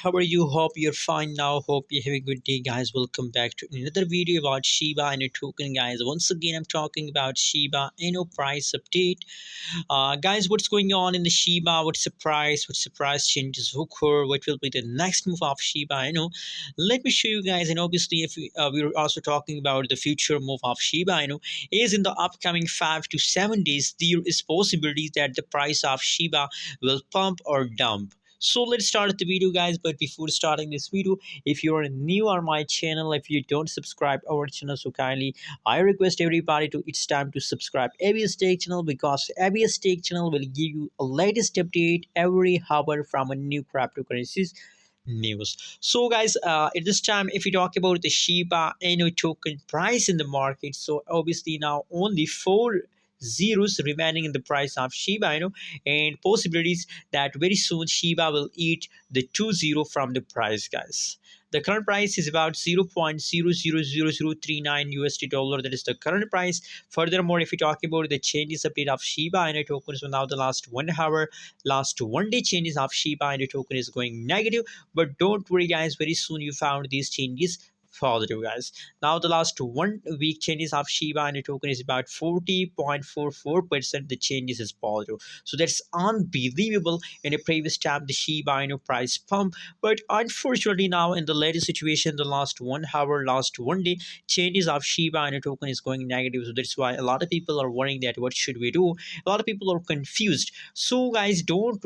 How are you? Hope you're fine now. Hope you have a good day, guys. Welcome back to another video about Shiba Inu token, guys. Once again, I'm talking about Shiba Inu price update. Guys, what's going on in the Shiba? What's the price? What's the price changes occur? What will be the next move of Shiba Inu? Let me show you guys. And obviously, if we were also talking about the future move of Shiba Inu, is in the upcoming 5 to 7 days, there is possibility that the price of Shiba will pump or dump. So let's start the video, guys. But before starting this video, if you are new on my channel, if you don't subscribe our channel, so kindly I request everybody to it's time to subscribe ABS Tech channel, because ABS Tech channel will give you a latest update every hour from a new cryptocurrencies news. So guys, at this time, if we talk about the Shiba Inu token price in the market, so obviously now only four zeros remaining in the price of Shiba Inu, and possibilities that very soon Shiba will eat the 20 from the price, guys. The current price is about 0.000039 USD dollar. That is the current price. Furthermore, if we talk about the changes update of Shiba Inu token, so now the last 1 hour, last 1 day changes of Shiba Inu token is going negative. But don't worry, guys. Very soon you found these changes positive, guys. Now the last 1 week changes of Shiba Inu token is about 40.44%. The changes is positive. So that's unbelievable. In a previous time, the Shiba Inu price pump, but unfortunately now in the latest situation, the last 1 hour, last 1 day, changes of Shiba Inu token is going negative. So that's why a lot of people are worrying that what should we do. A lot of people are confused. So guys, don't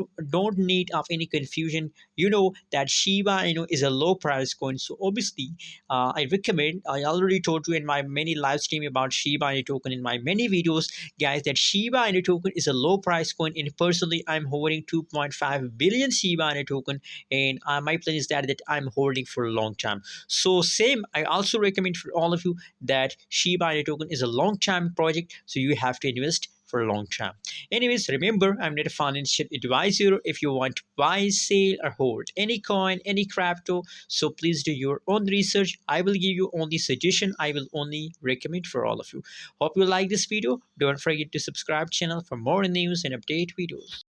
need of any confusion. You know that Shiba Inu is a low price coin. So obviously, I recommend, I already told you in my many live stream about Shiba Inu token in my many videos, guys, that Shiba Inu token is a low price coin, and personally I'm holding 2.5 billion Shiba Inu token, and my plan is that I'm holding for a long time. So same, I also recommend for all of you that Shiba Inu token is a long time project, so you have to invest for a long time. Anyways, remember, I'm not a financial advisor. If you want to buy, sell, or hold any coin, any crypto, so please do your own research. I will give you only suggestion. I will only recommend for all of you. Hope you like this video. Don't forget to subscribe channel for more news and update videos.